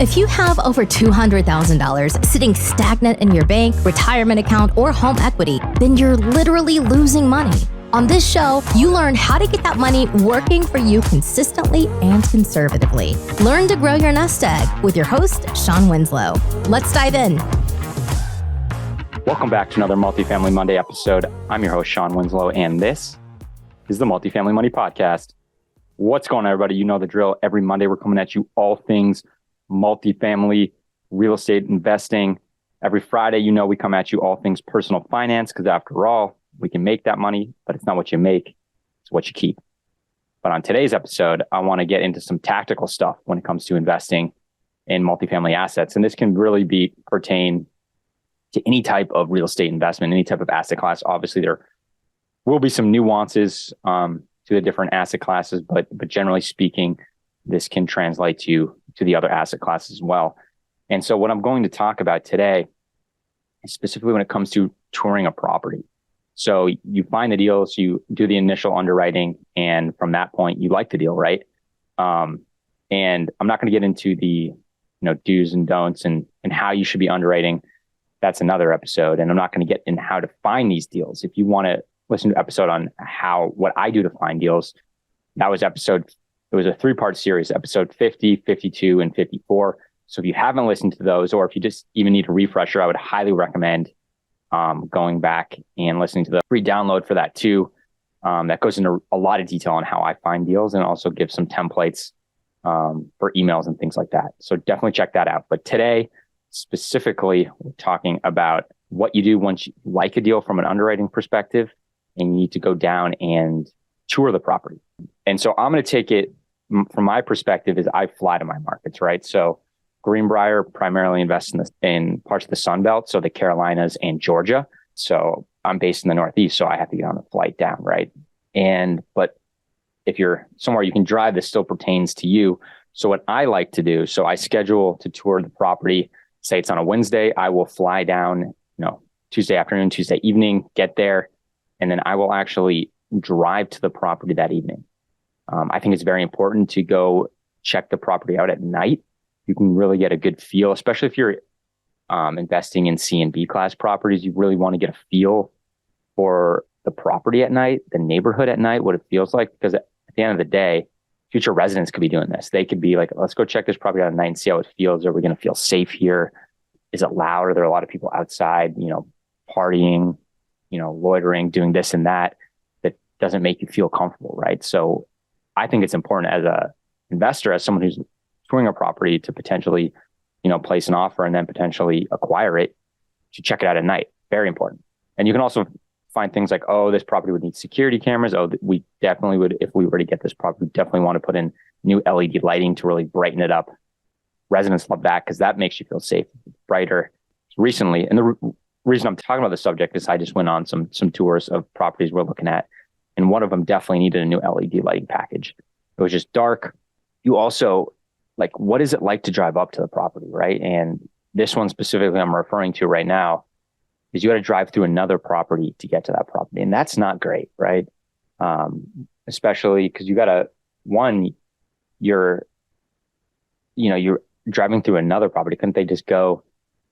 If you have over $200,000 sitting stagnant in your bank, retirement account, or home equity, then you're literally losing money. On this show, you learn how to get that money working for you consistently and conservatively. Learn to grow your nest egg with your host, Shawn Winslow. Let's dive in. Welcome back to another Multifamily Monday episode. I'm your host, Shawn Winslow, and this is the Multifamily Money Podcast. What's going on, everybody? You know the drill. Every Monday, we're coming at you all things multifamily real estate investing. Every Friday, you know we come at you all things personal finance, because after all, we can make that money, but it's not what you make, it's what you keep. But on today's episode, I want to get into some tactical stuff when it comes to investing in multifamily assets. And this can really pertain to any type of real estate investment, any type of asset class. Obviously, there will be some nuances to the different asset classes, but generally speaking, this can translate to the other asset classes as well. And so what I'm going to talk about today is specifically when it comes to touring a property. So you find the deals, you do the initial underwriting, and from that point, you like the deal, right? And I'm not going to get into the do's and don'ts and how you should be underwriting. That's another episode. And I'm not going to get in how to find these deals. If you want to listen to an episode on what I do to find deals, it was a 3-part series, episode 50, 52, and 54. So if you haven't listened to those, or if you just even need a refresher, I would highly recommend going back and listening to the free download for that too. That goes into a lot of detail on how I find deals and also gives some templates for emails and things like that. So definitely check that out. But today, specifically, we're talking about what you do once you like a deal from an underwriting perspective, and you need to go down and tour the property. And so I'm going to take it from my perspective is I fly to my markets, right? So Greenbrier primarily invests in parts of the Sun Belt, so the Carolinas and Georgia. So I'm based in the Northeast, so I have to get on a flight down, right? But if you're somewhere you can drive, this still pertains to you. So what I like to do, so I schedule to tour the property. Say it's on a Wednesday, I will fly down, Tuesday afternoon, Tuesday evening, get there, and then I will actually drive to the property that evening. I think it's very important to go check the property out at night. You can really get a good feel, especially if you're investing in C and B class properties. You really want to get a feel for the property at night, the neighborhood at night, what it feels like, because at the end of the day, future residents could be doing this. They could be like, let's go check this property out at night and see how it feels. Are we going to feel safe here? Is it loud? Are there a lot of people outside, partying, loitering, doing this and that doesn't make you feel comfortable, right? So I think it's important as a investor, as someone who's touring a property, to potentially, place an offer and then potentially acquire it, to check it out at night. Very important. And you can also find things like, oh, this property would need security cameras. Oh, we definitely would, if we were to get this property, we definitely want to put in new LED lighting to really brighten it up. Residents love that because that makes you feel safe, brighter. Recently, and the reason I'm talking about the subject is I just went on some tours of properties we're looking at, and one of them definitely needed a new LED lighting package. It was just dark. You also, what is it like to drive up to the property, right? And this one specifically I'm referring to right now is you got to drive through another property to get to that property. And that's not great, right? Especially because you got to, you're driving through another property. Couldn't they just go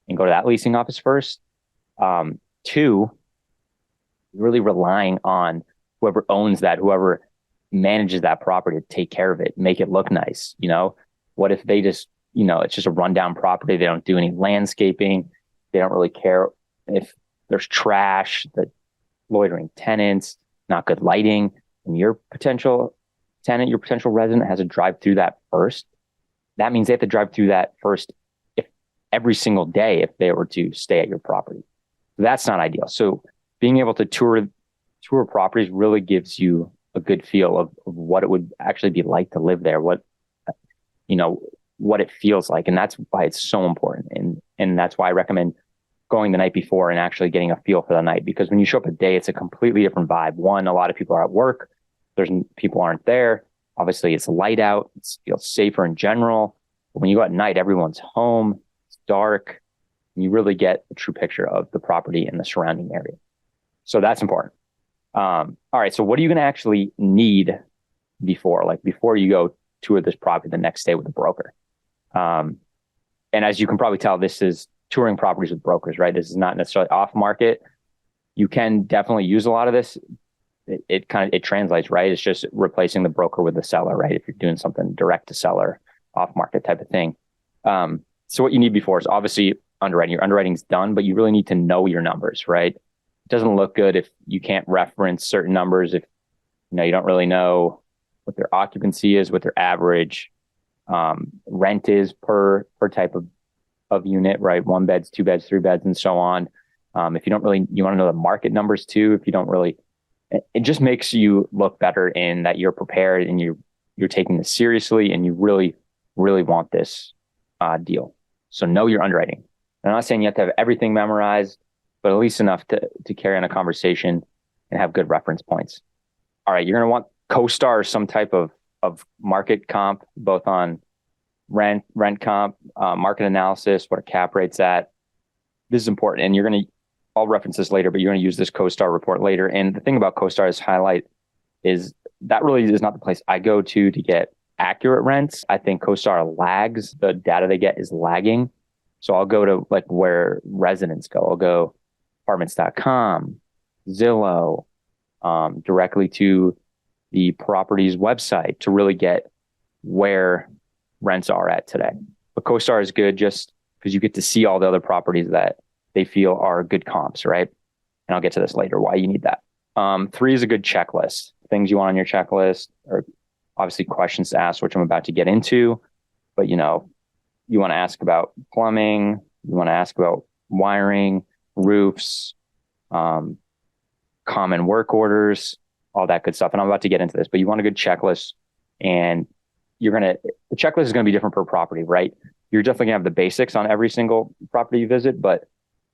to that leasing office first? 2, really relying on whoever owns that, whoever manages that property to take care of it, make it look nice. What if they just, it's just a rundown property. They don't do any landscaping. They don't really care if there's trash, the loitering tenants, not good lighting, and your potential tenant, your potential resident has to drive through that first. That means they have to drive through that first every single day if they were to stay at your property. That's not ideal. So being able to tour properties really gives you a good feel of what it would actually be like to live there, what it feels like. And that's why it's so important. And that's why I recommend going the night before and actually getting a feel for the night, because when you show up a day, it's a completely different vibe. One, a lot of people are at work. People aren't there. Obviously it's light out. It feels safer in general. But when you go at night, everyone's home. It's dark. And you really get a true picture of the property and the surrounding area. So that's important. All right. So what are you going to actually need before you go tour this property the next day with a broker? And as you can probably tell, this is touring properties with brokers, right? This is not necessarily off market. You can definitely use a lot of this. It translates, right? It's just replacing the broker with the seller, right? If you're doing something direct to seller, off market type of thing. So what you need before is obviously underwriting. Your underwriting's done, but you really need to know your numbers, right? It doesn't look good if you can't reference certain numbers, if you don't really know what their occupancy is, what their average rent is per type of unit, right? 1 beds, 2 beds, 3 beds, and so on. If you don't really, you want to know the market numbers too. If you don't really, it just makes you look better in that you're prepared and you're taking this seriously and you really, really want this deal. So know your underwriting. I'm not saying you have to have everything memorized, but at least enough to carry on a conversation and have good reference points. All right, you're going to want CoStar or some type of market comp, both on rent comp, market analysis, what a cap rate's at. This is important. And I'll reference this later, but you're going to use this CoStar report later. And the thing about CoStar's highlight is that really is not the place I go to get accurate rents. I think CoStar lags. The data they get is lagging. So I'll go to like where residents go. I'll go apartments.com, Zillow, directly to the property's website to really get where rents are at today. But CoStar is good just because you get to see all the other properties that they feel are good comps, right? And I'll get to this later, why you need that. 3 is a good checklist. Things you want on your checklist are obviously questions to ask, which I'm about to get into. But you want to ask about plumbing, you want to ask about wiring, roofs, common work orders, all that good stuff. And I'm about to get into this, but you want a good checklist, and the checklist is going to be different per property, right? You're definitely going to have the basics on every single property you visit, but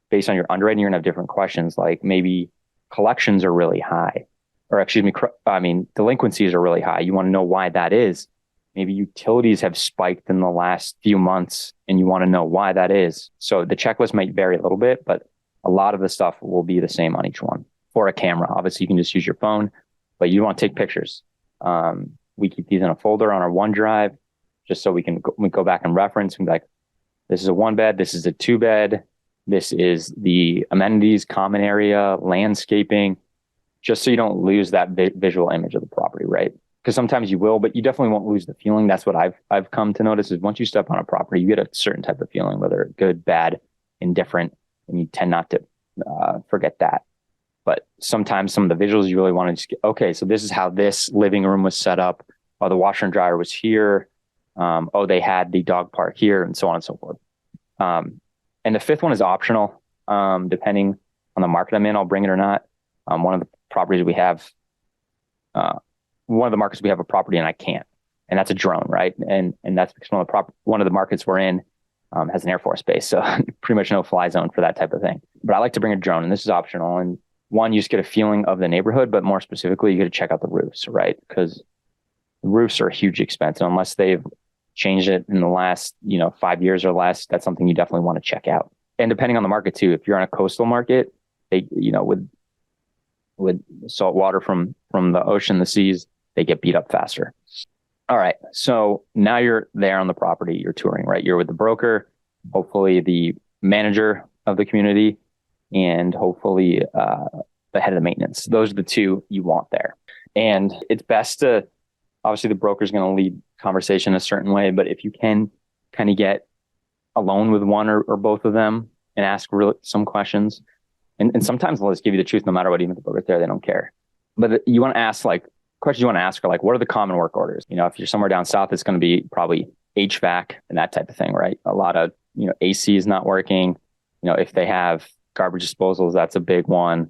based on your underwriting, you're going to have different questions. Like maybe collections are really high, or delinquencies are really high. You want to know why that is. Maybe utilities have spiked in the last few months and you want to know why that is. So the checklist might vary a little bit, but a lot of the stuff will be the same on each one. For a camera, obviously you can just use your phone, but you want to take pictures. We keep these in a folder on our OneDrive just so we go back and reference and be like, this is a 1 bed, this is a 2 bed, this is the amenities, common area, landscaping, just so you don't lose that visual image of the property, right? Because sometimes you will, but you definitely won't lose the feeling. That's what I've come to notice is once you step on a property, you get a certain type of feeling, whether good, bad, indifferent, and you tend not to forget that. But sometimes some of the visuals you really want to just get, okay, so this is how this living room was set up. Oh, the washer and dryer was here. They had the dog park here, and so on and so forth. And the 5th one is optional, depending on the market I'm in, I'll bring it or not. One of the properties we have, one of the markets we have a property and I can't, and that's a drone, right? And that's because one of the markets we're in has an Air Force base, so pretty much no fly zone for that type of thing. But I like to bring a drone, and this is optional. And one, you just get a feeling of the neighborhood, but more specifically, you get to check out the roofs, right? Because the roofs are a huge expense, and unless they've changed it in the last 5 years or less, that's something you definitely want to check out. And depending on the market too, if you're on a coastal market, they with salt water from the ocean, the seas, they get beat up faster. All right, so now you're there on the property, you're touring, right? You're with the broker, hopefully the manager of the community, and hopefully the head of the maintenance. Those are the 2 you want there. And it's best to, obviously the broker's going to lead conversation a certain way, but if you can kind of get alone with one or both of them and ask some questions, and sometimes they'll just give you the truth no matter what, even if the broker's there, they don't care. But you want to ask, questions you want to ask are what are the common work orders? If you're somewhere down south, it's going to be probably HVAC and that type of thing, right? A lot of, AC is not working. If they have garbage disposals, that's a big one.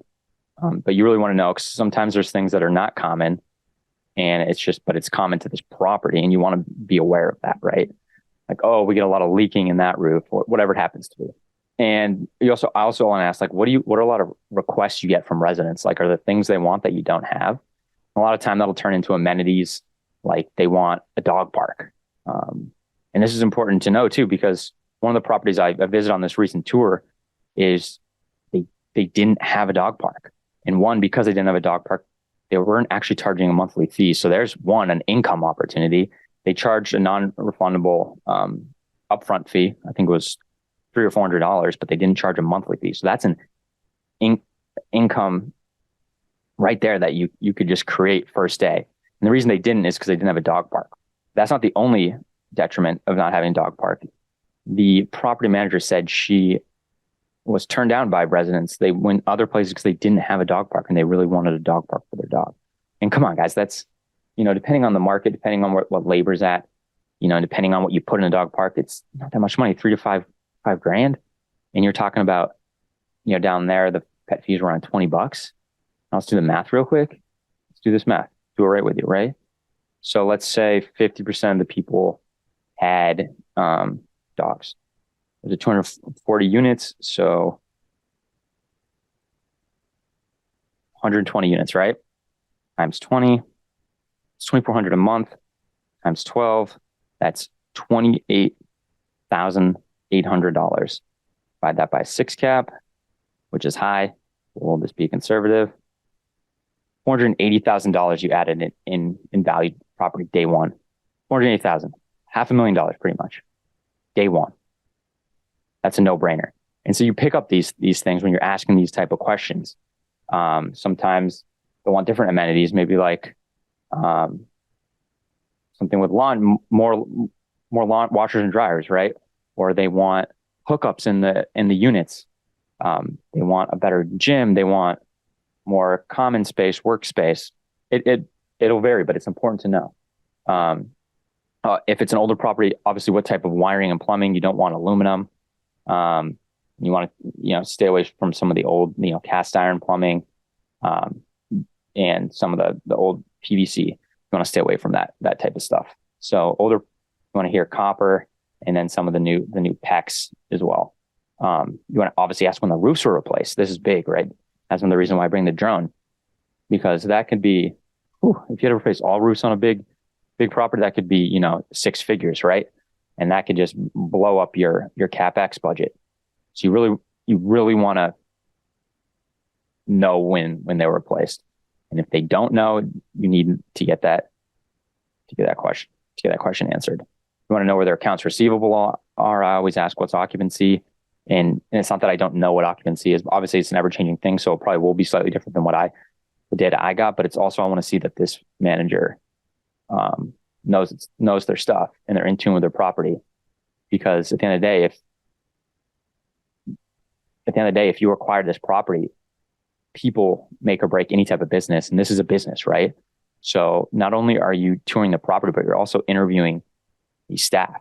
But you really want to know, because sometimes there's things that are not common, and but it's common to this property, and you want to be aware of that, right? Like, oh, we get a lot of leaking in that roof, or whatever it happens to be. And I also want to ask, what are a lot of requests you get from residents? Are there things they want that you don't have? A lot of time that'll turn into amenities, like they want a dog park. And this is important to know too, because one of the properties I visited on this recent tour is they didn't have a dog park. And one, because they didn't have a dog park, they weren't actually charging a monthly fee. So there's an income opportunity. They charged a non-refundable upfront fee. I think it was $300 or $400, but they didn't charge a monthly fee. So that's an income right there that you could just create first day. And the reason they didn't is because they didn't have a dog park. That's not the only detriment of not having a dog park. The property manager said she was turned down by residents. They went other places because they didn't have a dog park and they really wanted a dog park for their dog. And come on, guys, that's, depending on the market, depending on what labor's at, depending on what you put in a dog park, it's not that much money, $3,000 to $5,000. And you're talking about, down there, the pet fees were around $20. Let's do the math real quick. Let's do this math. Do it right with you, right? So let's say 50% of the people had dogs. There's 240 units, so 120 units, right? Times 20, it's 2,400 a month. Times 12, that's $28,800. Divide that by 6 cap, which is high. We'll just be conservative. $480,000 you added in valued property day one. $480,000, $500,000 pretty much, day one. That's a no-brainer. And so you pick up these things when you're asking these type of questions. Sometimes they want different amenities, maybe like something with lawn, more lawn washers and dryers, right? Or they want hookups in the units. They want a better gym. They want more common space, workspace. It'll vary, but it's important to know. If it's an older property, obviously what type of wiring and plumbing. You don't want aluminum. You want to, stay away from some of the old, cast iron plumbing, and some of the old PVC. You want to stay away from that type of stuff. So older, you want to hear copper, and then some of the new PEX as well. You want to obviously ask when the roofs were replaced. This is big, right? That's one of the reasons why I bring the drone, because that could be, if you had to replace all roofs on a big property, that could be, 6 figures, right? And that could just blow up your CapEx budget. So you really want to know when they were replaced. And if they don't know, you need to get that question answered. You want to know where their accounts receivable are. I always ask what's occupancy. And it's not that I don't know what occupancy is. Obviously, it's an ever-changing thing, so it probably will be slightly different than the data I got. But it's also, I want to see that this manager knows their stuff and they're in tune with their property. Because at the end of the day, if you acquire this property, people make or break any type of business, and this is a business, right? So not only are you touring the property, but you're also interviewing the staff.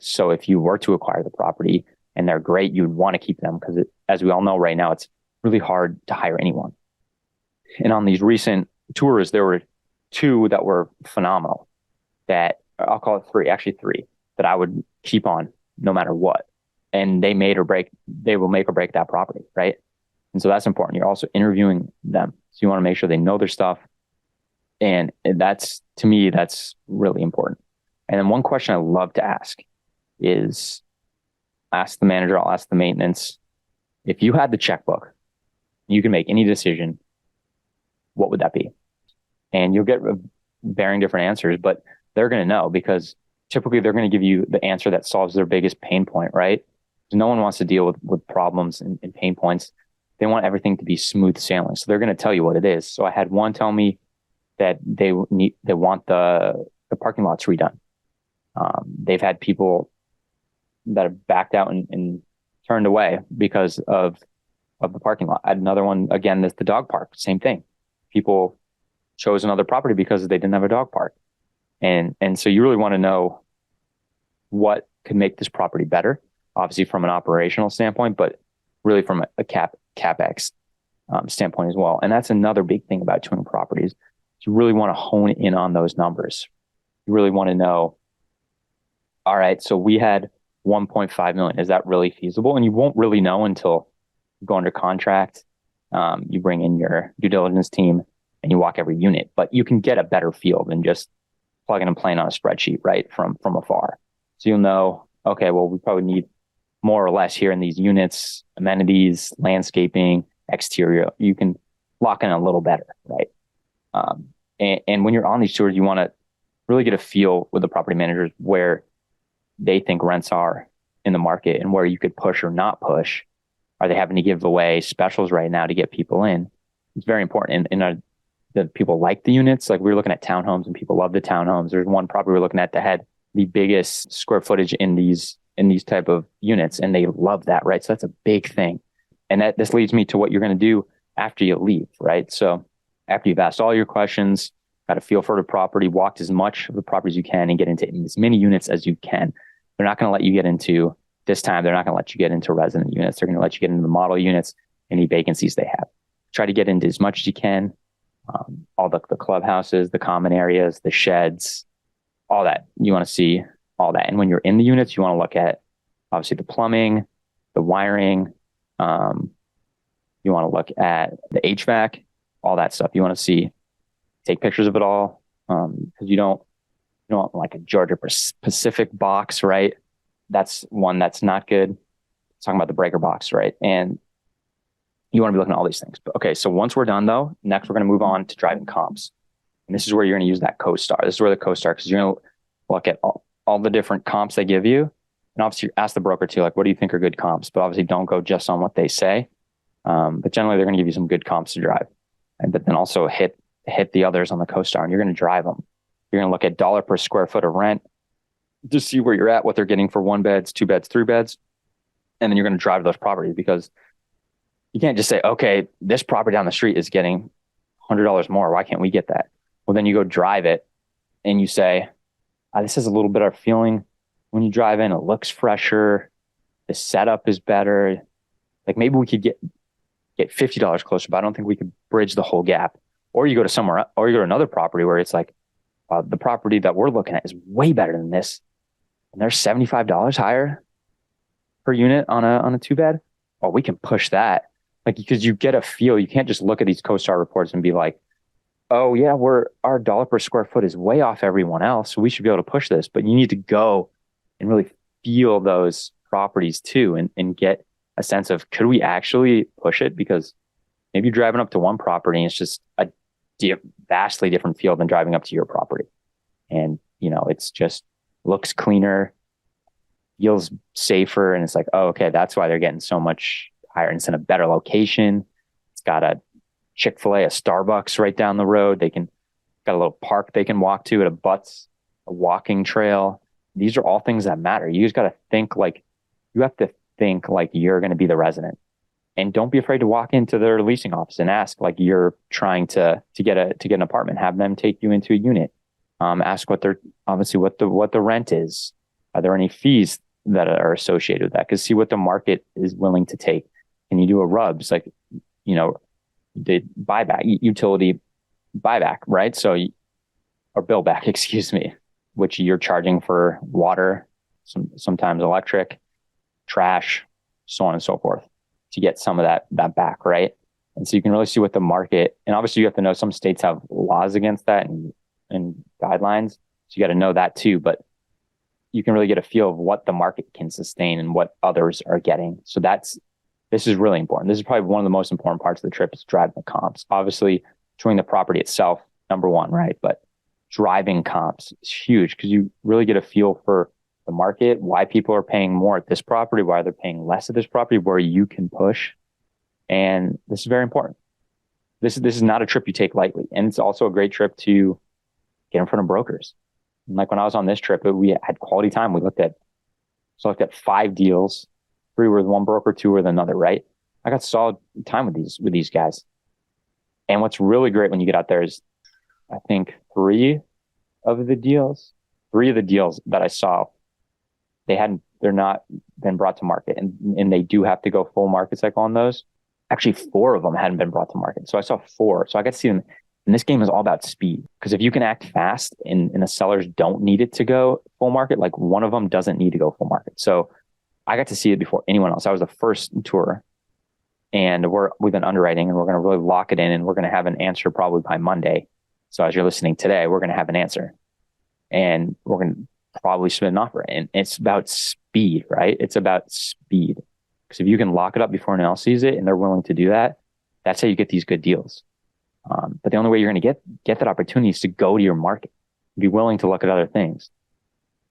So if you were to acquire the property and they're great, you'd want to keep them, because as we all know right now, it's really hard to hire anyone. And on these recent tours, there were 2 that were phenomenal, that I'll call it 3 that I would keep on no matter what. And they will make or break that property, right? And so that's important. You're also interviewing them. So you want to make sure they know their stuff. And to me, that's really important. And then one question I love to ask is, ask the manager, I'll ask the maintenance, if you had the checkbook, you can make any decision, what would that be? And you'll get varying different answers, but they're going to know, because typically they're going to give you the answer that solves their biggest pain point, right? No one wants to deal with problems and pain points. They want everything to be smooth sailing. So they're going to tell you what it is. So I had one tell me that they want the parking lots redone. They've had people that have backed out and turned away because of the parking lot. I had another one, again, that's the dog park, same thing. People chose another property because they didn't have a dog park. And so you really want to know what could make this property better, obviously from an operational standpoint, but really from a CapEx standpoint as well. And that's another big thing about touring properties. You really want to hone in on those numbers. You really want to know, all right, so we had 1.5 million. Is that really feasible? And you won't really know until you go under contract. You bring in your due diligence team and you walk every unit, but you can get a better feel than just plugging and playing on a spreadsheet, right? From afar. So you'll know, okay, well, we probably need more or less here in these units, amenities, landscaping, exterior. You can lock in a little better, right? And when you're on these tours, you want to really get a feel with the property managers where they think rents are in the market and where you could push or not push. Are they having to give away specials right now to get people in? It's very important. And the people like the units. Like we were looking at townhomes and people love the townhomes. There's one property we're looking at that had the biggest square footage in these type of units, and they love that, right? So that's a big thing. And this leads me to what you're going to do after you leave, right? So after you've asked all your questions, got a feel for the property, walked as much of the property as you can and get into as many units as you can. They're not going to let you get into this time. They're not going to let you get into resident units. They're going to let you get into the model units, any vacancies they have. Try to get into as much as you can. All the clubhouses, the common areas, the sheds, all that. You want to see all that. And when you're in the units, you want to look at obviously the plumbing, the wiring. You want to look at the HVAC, all that stuff. You want to see, take pictures of it all. Because you don't want like a Georgia Pacific box, right? That's one that's not good. Talking about the breaker box, right? And you want to be looking at all these things. But okay, so once we're done though, next we're going to move on to driving comps. And this is where you're going to use that CoStar. This is where the CoStar, because you're going to look at all the different comps they give you. And obviously ask the broker too, like, what do you think are good comps? But obviously don't go just on what they say. But generally they're going to give you some good comps to drive. But then also hit the others on the CoStar, and you're going to drive them. You're going to look at dollar per square foot of rent to see where you're at, what they're getting for 1 beds, 2 beds, 3 beds. And then you're going to drive those properties, because you can't just say, okay, this property down the street is getting $100 more. Why can't we get that? Well, then you go drive it and you say, this is a little bit of feeling when you drive in. It looks fresher. The setup is better. Like maybe we could get $50 closer, but I don't think we could bridge the whole gap. Or you go to somewhere, or you go to another property where it's like, the property that we're looking at is way better than this, and they're $75 higher per unit on a 2-bed. Oh, we can push that. Like, because you get a feel. You can't just look at these CoStar reports and be like, oh yeah, our dollar per square foot is way off everyone else, so we should be able to push this. But you need to go and really feel those properties too, and get a sense of, could we actually push it? Because maybe you're driving up to one property and it's just a vastly different feel than driving up to your property. And, it's just looks cleaner, feels safer. And it's like, oh, okay, that's why they're getting so much higher. And it's in a better location. It's got a Chick-fil-A, a Starbucks right down the road. Got a little park they can walk to. It abuts a walking trail. These are all things that matter. You just got to think like, you have to think like you're going to be the resident. And don't be afraid to walk into their leasing office and ask, like you're trying to get an apartment. Have them take you into a unit. Ask what the rent is. Are there any fees that are associated with that? Because see what the market is willing to take. Can you do a RUBS, like the buyback, utility buyback, right? Or bill back, excuse me, which you're charging for water, sometimes electric, trash, so on and so forth, to get some of that back, right? And so you can really see what the market, and obviously you have to know some states have laws against that and guidelines. So you got to know that too, but you can really get a feel of what the market can sustain and what others are getting. So this is really important. This is probably one of the most important parts of the trip, is driving the comps. Obviously, touring the property itself, number one, right? But driving comps is huge, because you really get a feel for the market, why people are paying more at this property, why they're paying less at this property, where you can push. And this is very important. This is not a trip you take lightly. And it's also a great trip to get in front of brokers. And like when I was on this trip, we had quality time. We looked at 5 deals. 3 were with one broker, 2 were with another, right? I got solid time with these guys. And what's really great when you get out there is, I think 3 of the deals that I saw, they're not been brought to market, and they do have to go full market cycle on those. Actually, 4 of them hadn't been brought to market. So I saw 4. So I got to see them. And this game is all about speed, because if you can act fast and the sellers don't need it to go full market, like one of them doesn't need to go full market. So I got to see it before anyone else. I was the first tour, and we've been underwriting, and we're going to really lock it in, and we're going to have an answer probably by Monday. So as you're listening today, we're going to have an answer, and we're going to probably submit an offer. And it's about speed, right? It's about speed. Because if you can lock it up before anyone else sees it and they're willing to do that, that's how you get these good deals. But the only way you're going to get that opportunity is to go to your market, be willing to look at other things.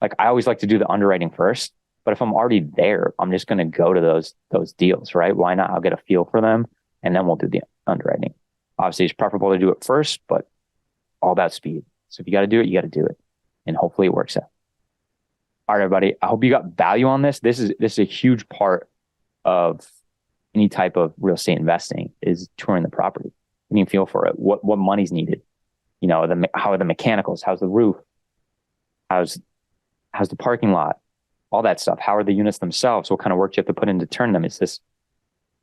like I always like to do the underwriting first, but if I'm already there, I'm just going to go to those deals, right? Why not? I'll get a feel for them and then we'll do the underwriting. Obviously it's preferable to do it first, but all about speed. So if you got to do it, you got to do it. And hopefully it works out. All right, everybody. I hope you got value on this. This is a huge part of any type of real estate investing is touring the property. You need to feel for it. What money's needed? You know, how are the mechanicals? How's the roof? How's the parking lot? All that stuff. How are the units themselves? What kind of work do you have to put in to turn them? Is this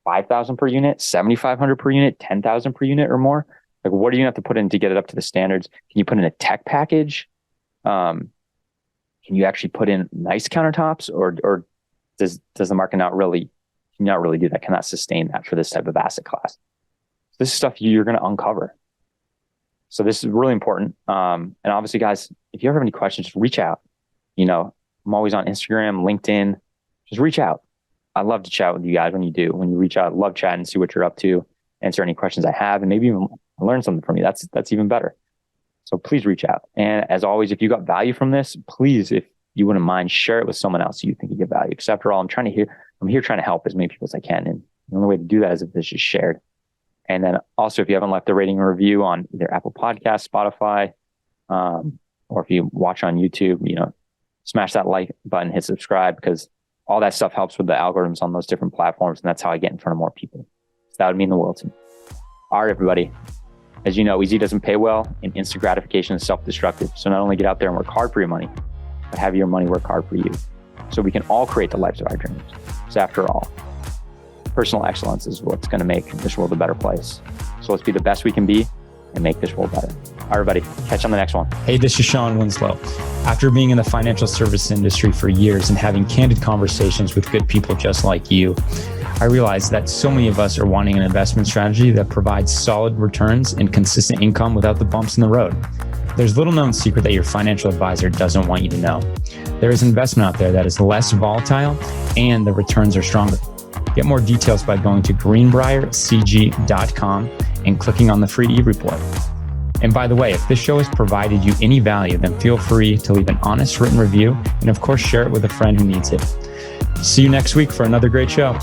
$5,000 per unit, $7,500 per unit, $10,000 per unit or more? Like, what do you have to put in to get it up to the standards? Can you put in a tech package? Can you actually put in nice countertops, or does the market not really do that? Cannot sustain that for this type of asset class. This is stuff you're going to uncover. So this is really important. And obviously, guys, if you ever have any questions, just reach out. You know, I'm always on Instagram, LinkedIn. Just reach out. I love to chat with you guys when you reach out. I love chatting, see what you're up to, answer any questions I have, and maybe even learn something from you. That's even better. So please reach out. And as always, if you got value from this, please, if you wouldn't mind, share it with someone else you think you get value. Because after all, I'm here trying to help as many people as I can. And the only way to do that is if this is shared. And then also, if you haven't left a rating or review on either Apple Podcasts, Spotify, or if you watch on YouTube, you know, smash that like button, hit subscribe, because all that stuff helps with the algorithms on those different platforms. And that's how I get in front of more people. So that would mean the world to me. All right, everybody. As you know, easy doesn't pay well, and instant gratification is self-destructive. So not only get out there and work hard for your money, but have your money work hard for you, so we can all create the lives of our dreams. Because after all, personal excellence is what's going to make this world a better place. So let's be the best we can be and make this world better. All right, everybody, catch you on the next one. Hey, this is Shawn Winslow. After being in the financial service industry for years and having candid conversations with good people just like you, I realized that so many of us are wanting an investment strategy that provides solid returns and consistent income without the bumps in the road. There's little known secret that your financial advisor doesn't want you to know. There is investment out there that is less volatile and the returns are stronger. Get more details by going to greenbriercg.com and clicking on the free e-report. And by the way, if this show has provided you any value, then feel free to leave an honest written review and of course share it with a friend who needs it. See you next week for another great show.